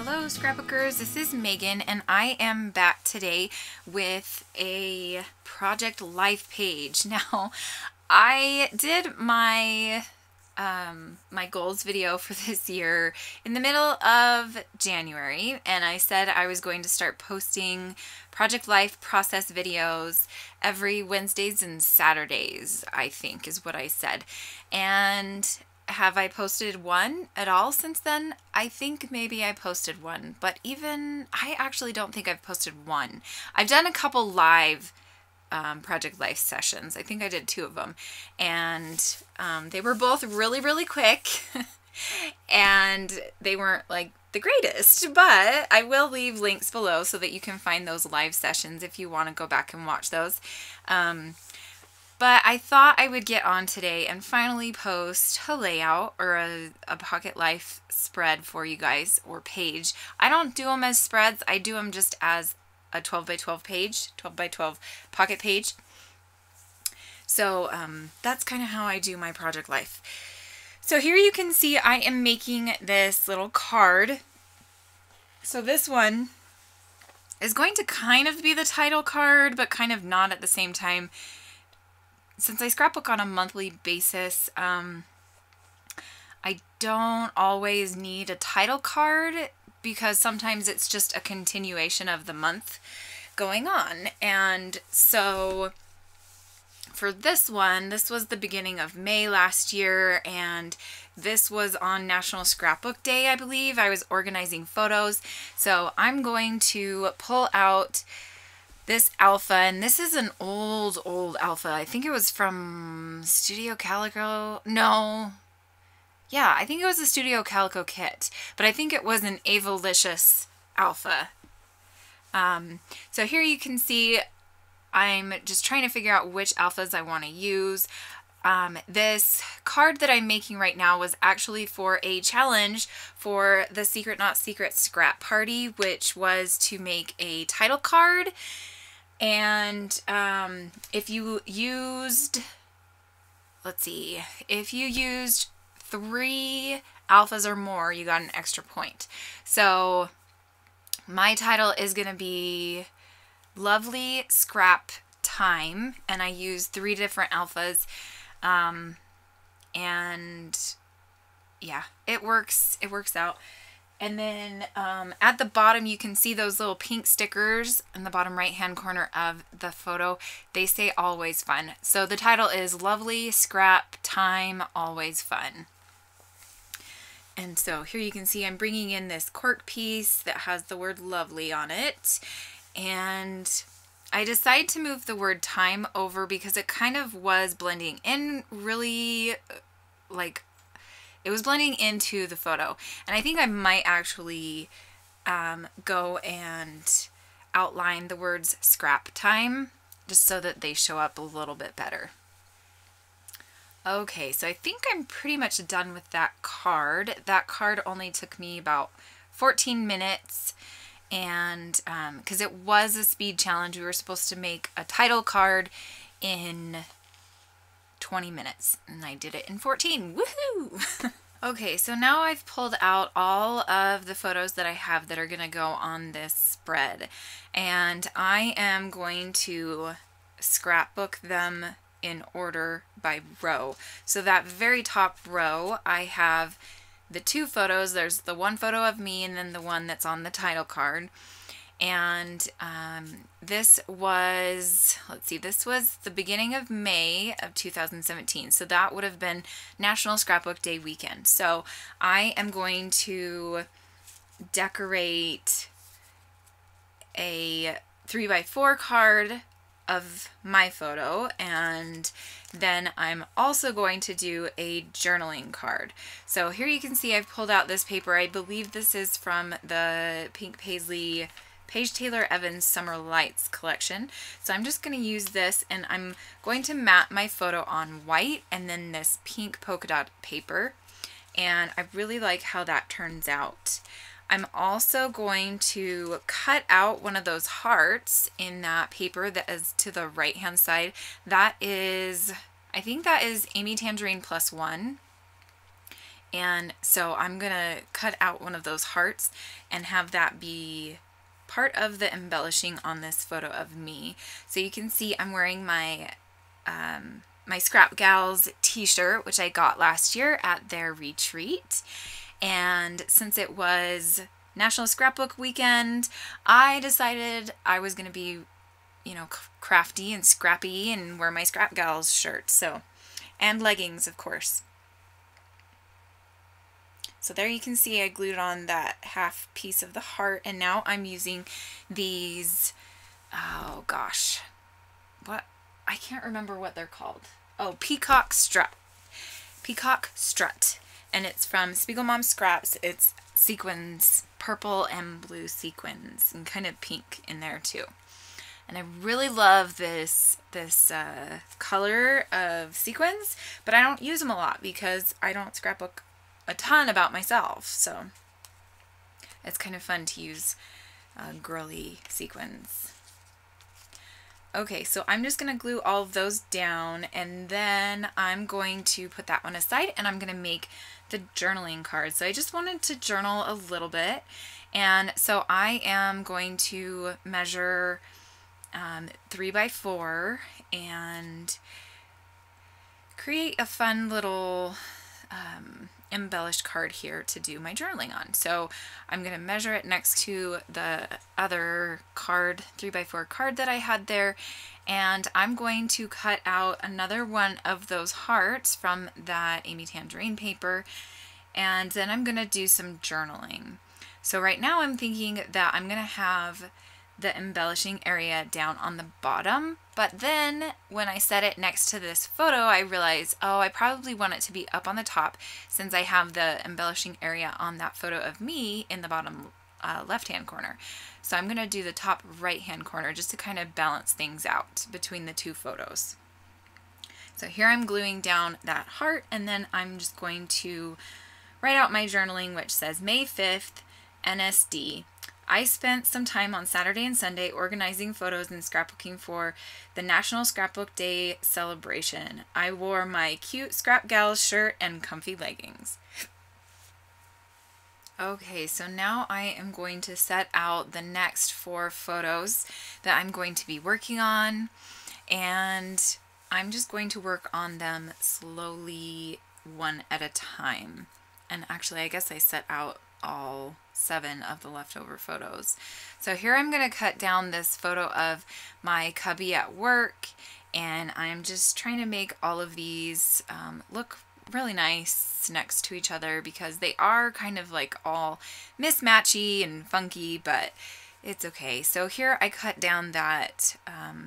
Hello scrapbookers, this is Megan and I am back today with a project life page. Now I did my my goals video for this year in the middle of January, and I said I was going to start posting project life process videos every Wednesdays and Saturdays, I think is what I said. And have I posted one at all since then? I think maybe I posted one, but even I actually don't think I've posted one. I've done a couple live project life sessions. I think I did 2 of them, and they were both really quick and they weren't like the greatest, but I will leave links below so that you can find those live sessions if you want to go back and watch those. But I thought I would get on today and finally post a layout or a Pocket Life spread for you guys, or page. I don't do them as spreads. I do them just as a 12 by 12 page, 12 by 12 pocket page. So that's kind of how I do my project life. So here you can see I am making this little card. So this one is going to kind of be the title card, but kind of not at the same time. Since I scrapbook on a monthly basis, I don't always need a title card because sometimes it's just a continuation of the month going on. And so for this one, this was the beginning of May last year, and this was on National Scrapbook Day, I believe. I was organizing photos. So I'm going to pull out this alpha, and this is an old alpha. I think it was from Studio Calico. No. Yeah, I think it was a Studio Calico kit, but I think it was an Avalicious alpha. So here you can see I'm just trying to figure out which alphas I want to use. This card that I'm making right now was actually for a challenge for the Secret Not Secret Scrap Party, which was to make a title card. And if you used, let's see, if you used 3 alphas or more, you got an extra point. So my title is going to be Lovely Scrap Time, and I used 3 different alphas. And yeah, it works out. And then at the bottom you can see those little pink stickers in the bottom right hand corner of the photo. They say always fun. So the title is Lovely Scrap Time, Always Fun. And so here you can see I'm bringing in this cork piece that has the word lovely on it. And I decided to move the word time over because it kind of was blending in really, like, it was blending into the photo. And I think I might actually go and outline the words scrap time just so that they show up a little bit better. Okay, so I think I'm pretty much done with that card. That card only took me about 14 minutes. And because it was a speed challenge, we were supposed to make a title card in 20 minutes, and I did it in 14. Woohoo! Okay, so now I've pulled out all of the photos that I have that are going to go on this spread, and I am going to scrapbook them in order by row. So that very top row, I have the 2 photos. There's the one photo of me and then the one that's on the title card. And this was, let's see, this was the beginning of May of 2017. So that would have been National Scrapbook Day weekend. So I am going to decorate a 3x4 card of my photo, and then I'm also going to do a journaling card. So here you can see I've pulled out this paper. I believe this is from the Pink Paisley Paige Taylor Evans Summer Lights collection. So I'm just going to use this, and I'm going to mat my photo on white and then this pink polka dot paper, and I really like how that turns out. I'm also going to cut out one of those hearts in that paper that is to the right hand side. That is, I think that is Amy Tangerine +1. And so I'm gonna cut out one of those hearts and have that be part of the embellishing on this photo of me. So you can see I'm wearing my my Scrap Gals t-shirt, which I got last year at their retreat. And since it was National Scrapbook Weekend, I decided I was going to be, you know, crafty and scrappy and wear my Scrap Gals shirt. So, and leggings, of course. So there you can see I glued on that half piece of the heart, and now I'm using these, oh gosh, what? I can't remember what they're called. Oh, Peacock Strut. Peacock Strut. And it's from Spiegel Mom Scraps. It's sequins, purple and blue sequins, and kind of pink in there too. And I really love this color of sequins, but I don't use them a lot because I don't scrapbook a ton about myself. So it's kind of fun to use girly sequins. Okay, so I'm just going to glue all of those down, and then I'm going to put that one aside, and I'm going to make the journaling card. So I just wanted to journal a little bit, and so I am going to measure 3 by 4 and create a fun little embellished card here to do my journaling on. So I'm going to measure it next to the other card, 3 by 4 card that I had there, and I'm going to cut out another one of those hearts from that Amy Tangerine paper, and then I'm going to do some journaling. So right now I'm thinking that I'm going to have the embellishing area down on the bottom, but then when I set it next to this photo, I realized, oh, I probably want it to be up on the top since I have the embellishing area on that photo of me in the bottom left-hand corner. So I'm going to do the top right-hand corner just to kind of balance things out between the two photos. So here I'm gluing down that heart, and then I'm just going to write out my journaling, which says May 5th, NSD. I spent some time on Saturday and Sunday organizing photos and scrapbooking for the National Scrapbook Day celebration. I wore my cute Scrap Gals shirt and comfy leggings. Okay, so now I am going to set out the next 4 photos that I'm going to be working on, and I'm just going to work on them slowly, one at a time. And actually, I guess I set out all 7 of the leftover photos. So here I'm going to cut down this photo of my cubby at work, and I'm just trying to make all of these look really nice next to each other because they are kind of like all mismatchy and funky, but it's okay. So here I cut down that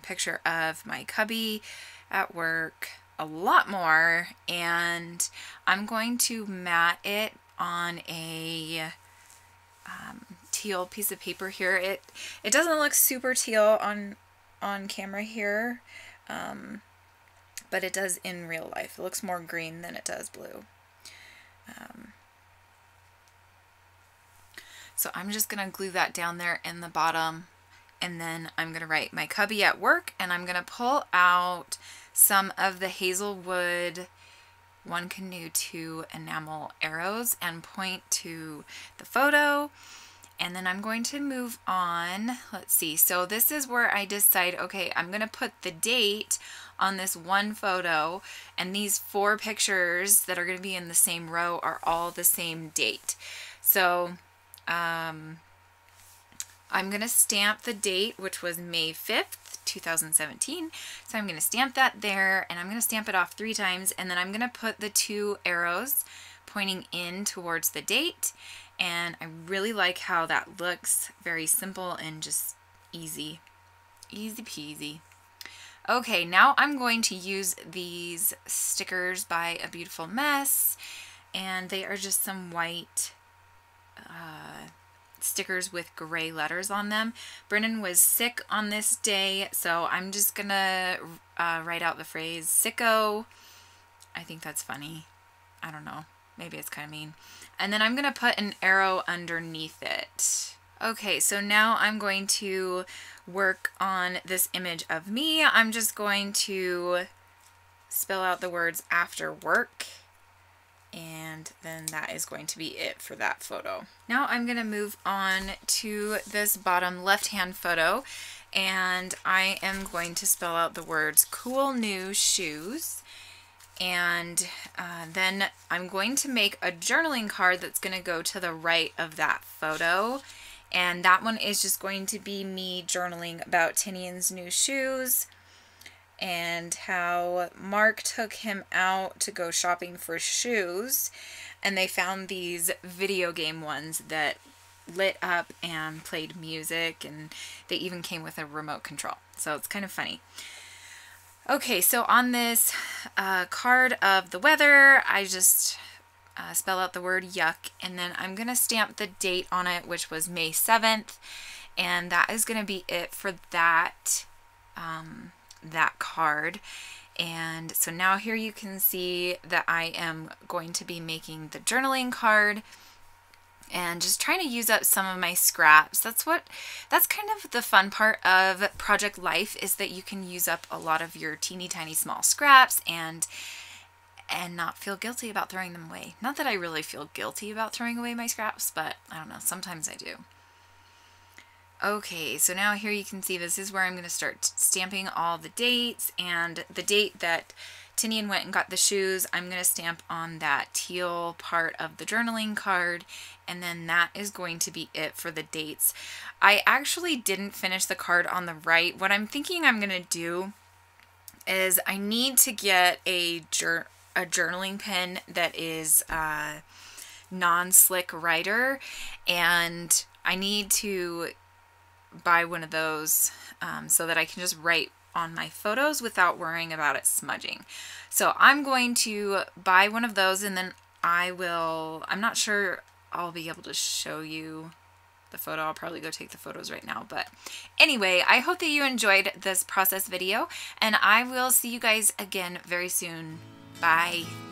picture of my cubby at work a lot more, and I'm going to mat it on a teal piece of paper here. It doesn't look super teal on camera here, but it does in real life. It looks more green than it does blue. So I'm just gonna glue that down there in the bottom, and then I'm gonna write my cubby at work, and I'm gonna pull out some of the Hazelwood One Canoe 2 enamel arrows and point to the photo, and then I'm going to move on. Let's see, so this is where I decide, okay, I'm gonna put the date on this one photo, and these 4 pictures that are gonna be in the same row are all the same date. So I'm gonna stamp the date, which was May 5th, 2017. So I'm gonna stamp that there, and I'm gonna stamp it off 3 times, and then I'm gonna put the 2 arrows pointing in towards the date, and I really like how that looks. Very simple and just easy. Easy peasy. Okay, now I'm going to use these stickers by A Beautiful Mess, and they are just some white stickers with gray letters on them. Brennan was sick on this day, so I'm just gonna write out the phrase sicko. I think that's funny. I don't know. Maybe it's kind of mean. And then I'm gonna put an arrow underneath it. Okay, so now I'm going to work on this image of me. I'm just going to spell out the words after work and and then that is going to be it for that photo. Now I'm going to move on to this bottom left-hand photo, and I am going to spell out the words cool new shoes. And then I'm going to make a journaling card that's going to go to the right of that photo. And that one is just going to be me journaling about Tinian's new shoes and how Mark took him out to go shopping for shoes. And they found these video game ones that lit up and played music, and they even came with a remote control. So it's kind of funny. Okay, so on this card of the weather, I just spell out the word yuck, and then I'm going to stamp the date on it, which was May 7th, and that is going to be it for that, that card. And so now here you can see that I am going to be making the journaling card and just trying to use up some of my scraps. That's kind of the fun part of Project Life, is that you can use up a lot of your teeny tiny small scraps and not feel guilty about throwing them away. Not that I really feel guilty about throwing away my scraps, but I don't know, sometimes I do. Okay, so now here you can see this is where I'm going to start stamping all the dates, and the date that Tinian went and got the shoes, I'm going to stamp on that teal part of the journaling card, and then that is going to be it for the dates. I actually didn't finish the card on the right. What I'm thinking I'm going to do is I need to get a journaling pen that is non-slick writer, and I need to buy one of those so that I can just write on my photos without worrying about it smudging. So I'm going to buy one of those, and then I'm not sure I'll be able to show you the photo. I'll probably go take the photos right now. But anyway, I hope that you enjoyed this process video, and I will see you guys again very soon. Bye.